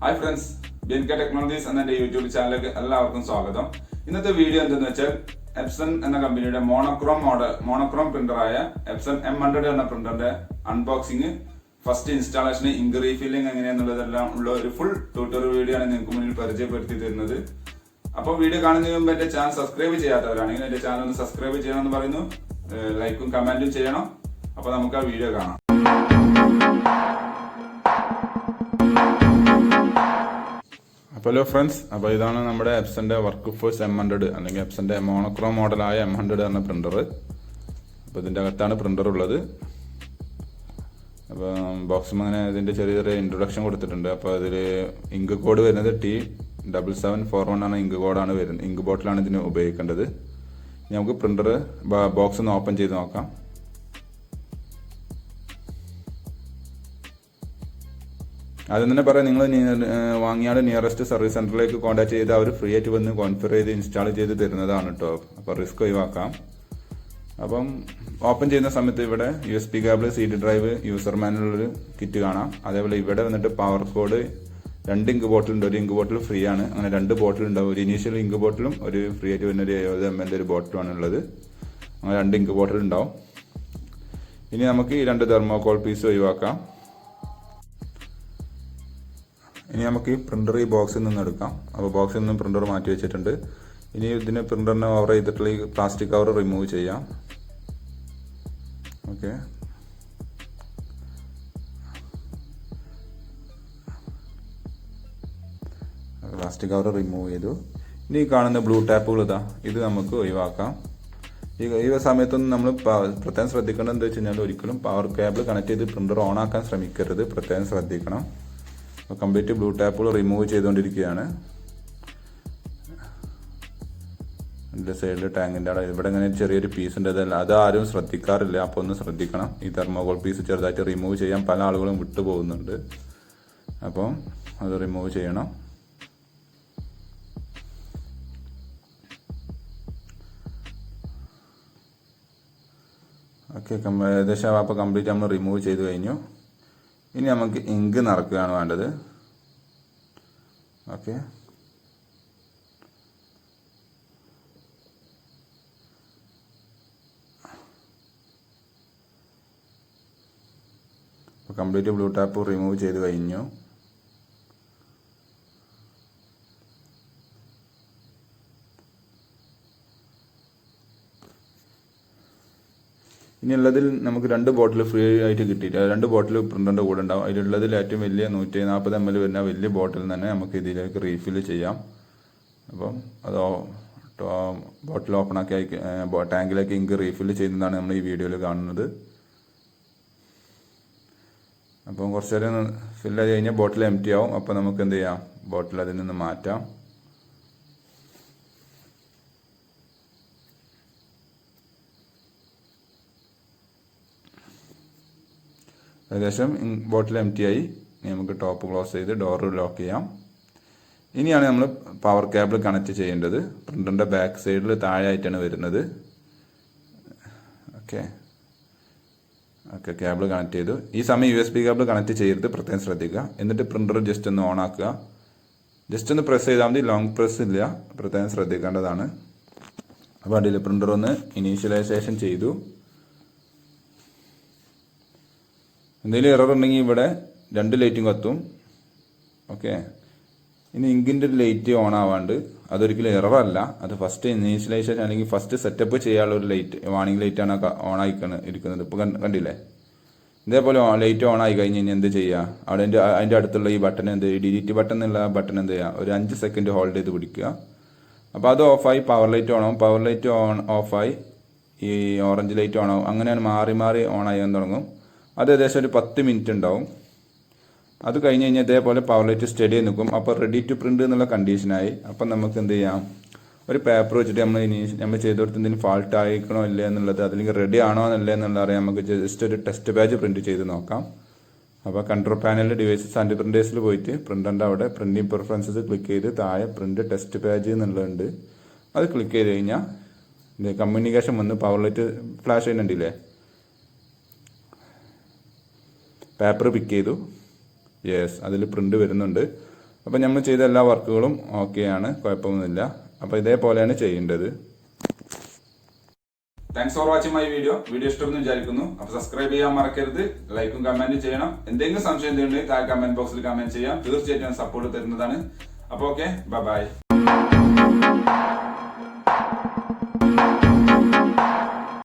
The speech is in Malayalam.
Hi friends, BNK Technologies എന്ന എൻ്റെ യൂട്യൂബ് ചാനലിലേക്ക് എല്ലാവർക്കും സ്വാഗതം. ഇന്നത്തെ വീഡിയോ എന്തെന്ന് വെച്ചാൽ എപ്സൺ എന്ന കമ്പനിയുടെ മോണോക്രോം പ്രിന്ററായ എപ്സൺ M100 എന്ന പ്രിന്ററിന്റെ unboxing, first installation, ink refilling എങ്ങനെയാണെന്നുള്ളതെല്ലാം ഉള്ള ഒരു ഫുൾ ട്യൂട്ടോറിയൽ വീഡിയോ ആണ് നിങ്ങൾക്ക് മുന്നിൽ പരിചയപ്പെടുത്തി തരുന്നത്. അപ്പോൾ വീഡിയോ കാണുന്നതിന് മുമ്പ് എൻ്റെ ചാനൽ സബ്സ്ക്രൈബ് ചെയ്യാത്തവരാണെങ്കിൽ എൻ്റെ ചാനൽ ഒന്ന് സബ്സ്ക്രൈബ് ചെയ്യണമെന്ന് പറയുന്നു. ലൈക്കും കമന്റും ചെയ്യണം. അപ്പോൾ നമുക്ക് ആ വീഡിയോ കാണാം. ഹലോ ഫ്രണ്ട്സ്, അപ്പോൾ ഇതാണ് നമ്മുടെ എപ്സന്റെ വർക്ക്-ഫോഴ്സ് M100 അല്ലെങ്കിൽ എപ്സന്റെ മോണോക്രോം മോഡലായ M100 എന്ന പ്രിന്റർ. അപ്പോൾ ഇതിൻ്റെ അകത്താണ് പ്രിന്റർ ഉള്ളത്. അപ്പോൾ ബോക്സും അങ്ങനെ ഇതിൻ്റെ ചെറിയ ചെറിയ ഇൻട്രൊഡക്ഷൻ കൊടുത്തിട്ടുണ്ട്. അപ്പോൾ അതിൽ ഇങ്ക് കോഡ് വരുന്നത് T7741 ആണ് ഇങ്ക് കോഡാണ് വരുന്നത്. ഇങ്ക് ബോട്ടിലാണ് ഇതിന് ഉപയോഗിക്കേണ്ടത്. ഇനി നമുക്ക് പ്രിന്റർ ബോക്സ് ഒന്ന് ഓപ്പൺ ചെയ്ത് നോക്കാം. ആദ്യം തന്നെ പറയാം, നിങ്ങൾ വാങ്ങിയാൽ നിയറസ്റ്റ് സർവീസ് സെന്ററിലേക്ക് കോൺടാക്ട് ചെയ്ത് അവർ ഫ്രീ ആയിട്ട് വന്ന് കോൺഫിഗർ ചെയ്ത് ഇൻസ്റ്റാൾ ചെയ്ത് തരുന്നതാണ് കേട്ടോ. അപ്പോൾ റിസ്ക് ഒഴിവാക്കാം. അപ്പം ഓപ്പൺ ചെയ്യുന്ന സമയത്ത് ഇവിടെ USB cable, CD drive, user manual kit കാണാം. അതേപോലെ ഇവിടെ വന്നിട്ട് പവർ കോഡ്, 2 ഇങ്ക് ബോട്ടിൽ ഉണ്ട്. ഒരു ഇങ്ക് ബോട്ടിൽ ഫ്രീ ആണ്. അങ്ങനെ 2 ബോട്ടിൽ ഉണ്ടാവും. ഒരു ഇനീഷ്യൽ ഇങ്ക് ബോട്ടിലും ഒരു ഫ്രീ ആയിട്ട് വരുന്ന ഒരു 70 ml ഒരു ബോട്ടിലുമാണ് ഉള്ളത്. അങ്ങനെ 2 ഇങ്ക് ബോട്ടിൽ ഉണ്ടാവും. ഇനി നമുക്ക് ഈ 2 തെർമോകോൾ പീസ് ഒഴിവാക്കാം. ഇനി നമുക്ക് ഈ പ്രിന്റർ ഈ ബോക്സിൽ നിന്ന് എടുക്കാം. അപ്പോൾ ബോക്സിൽ നിന്ന് പ്രിന്റർ മാറ്റി വെച്ചിട്ടുണ്ട്. ഇനി ഇതിന് പ്രിന്ററിനെ കവർ ചെയ്തിട്ടുള്ള ഈ പ്ലാസ്റ്റിക് കവർ റിമൂവ് ചെയ്യാം. ഓക്കെ, പ്ലാസ്റ്റിക് കവർ റിമൂവ് ചെയ്തു. ഇനി കാണുന്ന ബ്ലൂ ടാപ്പുകൾ ഇത് നമുക്ക് ഒഴിവാക്കാം. ഈ സമയത്തൊന്നും നമ്മൾ പ്രത്യേകം ശ്രദ്ധിക്കേണ്ടത് എന്താ വെച്ച് കഴിഞ്ഞാൽ, ഒരിക്കലും പവർ കേബിൾ കണക്ട് ചെയ്ത് പ്രിന്റർ ഓൺ ആക്കാൻ ശ്രമിക്കരുത്. പ്രത്യേകം ശ്രദ്ധിക്കണം. കംപ്ലീറ്റ് ബ്ലൂ ടാപ്പുകൾ റിമൂവ് ചെയ്തുകൊണ്ടിരിക്കുകയാണ്. ഇതിൻ്റെ സൈഡിൽ ടാങ്കിൻ്റെ അവിടെ ഇവിടെ ഇങ്ങനെ ചെറിയൊരു പീസ് ഉണ്ട്. അത് ആരും ശ്രദ്ധിക്കാറില്ല. അപ്പോൾ ഒന്ന് ശ്രദ്ധിക്കണം. ഈ തെർമോകോൾ പീസ് ചെറുതായിട്ട് റിമൂവ് ചെയ്യാൻ പല ആളുകളും വിട്ടു പോകുന്നുണ്ട്. അപ്പം അത് റിമൂവ് ചെയ്യണം. ഓക്കെ, ഏകദേശം അപ്പോൾ കംപ്ലീറ്റ് നമ്മൾ റിമൂവ് ചെയ്ത് കഴിഞ്ഞു. ഇനി നമുക്ക് ഇങ്ക് നിറക്കുകയാണ് വേണ്ടത്. ഓക്കെ, അപ്പോൾ കംപ്ലീറ്റ് ബ്ലൂ ടാപ്പ് റിമൂവ് ചെയ്ത് കഴിഞ്ഞു. ഇനി ഉള്ളതിൽ നമുക്ക് 2 ബോട്ടിൽ ഫ്രീ ആയിട്ട് കിട്ടിയിട്ട് 2 ബോട്ടിൽ പ്രിന്ററിൻ്റെ കൂടെ ഉണ്ടാവും. അതിലുള്ളതിൽ ഏറ്റവും വലിയ 140 ml വരുന്ന വലിയ ബോട്ടിൽ തന്നെ നമുക്ക് ഇതിലേക്ക് റീഫില്ല് ചെയ്യാം. അപ്പം അത് ബോട്ടിൽ ഓപ്പൺ ആക്കി ടാങ്കിലേക്ക് ഇങ്ക് റീഫില്ല് ചെയ്യുന്നതാണ് നമ്മൾ ഈ വീഡിയോയിൽ കാണുന്നത്. അപ്പം കുറച്ച് നേരം ഫില്ല് ചെയ്ത് കഴിഞ്ഞാൽ ബോട്ടിൽ എം ടി ആവും. അപ്പോൾ നമുക്ക് എന്ത് ചെയ്യാം, ബോട്ടിൽ അതിൽ നിന്ന് മാറ്റാം. ഏകദേശം ബോട്ടിൽ എം ടി ആയി. ഇനി നമുക്ക് ടോപ്പ് ക്ലോസ് ചെയ്ത് ഡോർ ലോക്ക് ചെയ്യാം. ഇനിയാണ് നമ്മൾ പവർ കേബിൾ കണക്ട് ചെയ്യേണ്ടത്. പ്രിന്ററിൻ്റെ ബാക്ക് സൈഡിൽ താഴെയായിട്ടാണ് വരുന്നത്. ഓക്കെ, കേബിൾ കണക്ട് ചെയ്തു. ഈ സമയം USB കേബിൾ കണക്ട് ചെയ്യരുത്, പ്രത്യേകം ശ്രദ്ധിക്കുക. എന്നിട്ട് പ്രിന്റർ ജസ്റ്റ് ഒന്ന് ഓൺ ആക്കുക. ജസ്റ്റ് ഒന്ന് പ്രസ് ചെയ്താൽ മതി, ലോങ് പ്രസ് ഇല്ല, പ്രത്യേകം ശ്രദ്ധിക്കേണ്ടതാണ്. അപ്പോൾ അതിൽ പ്രിന്റർ ഒന്ന് ഇനീഷ്യലൈസേഷൻ ചെയ്തു. എന്തെങ്കിലും എറർ ഉണ്ടെങ്കിൽ ഇവിടെ 2 ലൈറ്റും കത്തും. ഓക്കെ, ഇനി ഇങ്കിൻ്റെ ഒരു ലൈറ്റ് ഓൺ ആവാണ്ട്, അതൊരിക്കലും എററല്ല. അത് ഫസ്റ്റ് ഇനീഷ്യലൈസേഷൻ അല്ലെങ്കിൽ ഫസ്റ്റ് സെറ്റപ്പ് ചെയ്യാനുള്ള ഒരു ലൈറ്റ്, വാണിംഗ് ലൈറ്റാണ് ഓൺ ആയി ഇരിക്കുന്നത്. ഇപ്പോൾ കണ്ടില്ലേ? ഇതേപോലെ ലൈറ്റ് ഓൺ ആയി കഴിഞ്ഞ് കഴിഞ്ഞാൽ എന്ത് ചെയ്യുക, അതിൻ്റെ അടുത്തുള്ള ഈ ബട്ടൺ ഡിലീറ്റ് ബട്ടൺ എന്നുള്ള ബട്ടൺ എന്ത് ചെയ്യുക, ഒരു 5 സെക്കൻഡ് ഹോൾഡ് ചെയ്ത് പിടിക്കുക. അപ്പോൾ അത് ഓഫായി പവർ ലൈറ്റ് ഓൺ ആവും. പവർ ലൈറ്റ് ഓഫായി ഈ ഓറഞ്ച് ലൈറ്റ് ഓൺ ആവും. അങ്ങനെയാണ് മാറി മാറി ഓൺ ആകാൻ തുടങ്ങും. അത് ഏകദേശം ഒരു 10 മിനിറ്റ് ഉണ്ടാവും. അത് കഴിഞ്ഞ് കഴിഞ്ഞാൽ ഇതേപോലെ പവർ ലൈറ്റ് സ്റ്റഡി നിൽക്കും. അപ്പോൾ റെഡി ടു പ്രിന്റ് എന്നുള്ള കണ്ടീഷനായി. അപ്പം നമുക്ക് എന്ത് ചെയ്യാം, ഒരു പേപ്പർ വെച്ചിട്ട് നമ്മൾ ചെയ്ത് കൊടുത്ത് എന്തെങ്കിലും ഫാൾട്ട് ആയിക്കണോ ഇല്ല എന്നുള്ളത്, അല്ലെങ്കിൽ റെഡി ആണോ എന്നല്ലേ എന്നുള്ളത് അറിയാം. നമുക്ക് ജസ്റ്റ് ഒരു ടെസ്റ്റ് പേജ് പ്രിന്റ് ചെയ്ത് നോക്കാം. അപ്പോൾ കൺട്രോൾ പാനലിൽ ഡിവൈസസ് ആൻഡ് പ്രിന്റേഴ്സിൽ പോയിട്ട് പ്രിന്ററിൻ്റെ അവിടെ പ്രിന്റിംഗ് പ്രിഫറൻസസ് ക്ലിക്ക് ചെയ്ത് താഴെ പ്രിന്റ് ടെസ്റ്റ് പേജ് എന്നുള്ളതുണ്ട്. അത് ക്ലിക്ക് ചെയ്ത് കഴിഞ്ഞാൽ കമ്മ്യൂണിക്കേഷൻ വന്ന് പവർ ലൈറ്റ് ഫ്ലാഷ് ചെയ്യുന്നുണ്ടല്ലേ. പേപ്പർ പിക്ക് ചെയ്തു. യെസ്, അതിൽ പ്രിന്റ് വരുന്നുണ്ട്. അപ്പോൾ നമ്മൾ ചെയ്ത എല്ലാ വർക്കുകളും ഓക്കെയാണ്, കുഴപ്പമൊന്നുമില്ല. അപ്പോൾ ഇതേപോലെയാണ് ചെയ്യേണ്ടത്. Thanks for watching my video. Video ഇഷ്ടമെന്ന് വിചാരിക്കുന്നു. അപ്പോൾ സബ്സ്ക്രൈബ് ചെയ്യാൻ മറക്കരുത്, ലൈക്കും കമന്റും ചെയ്യണം. എന്തെങ്കിലും സംശയം ഉണ്ടെങ്കിൽ താഴെ കമന്റ് ബോക്സിൽ കമന്റ് ചെയ്യാം. തീർച്ചയായിട്ടും സപ്പോർട്ട് തരുന്നതാണ്. അപ്പോൾ ഓക്കെ, ബൈ.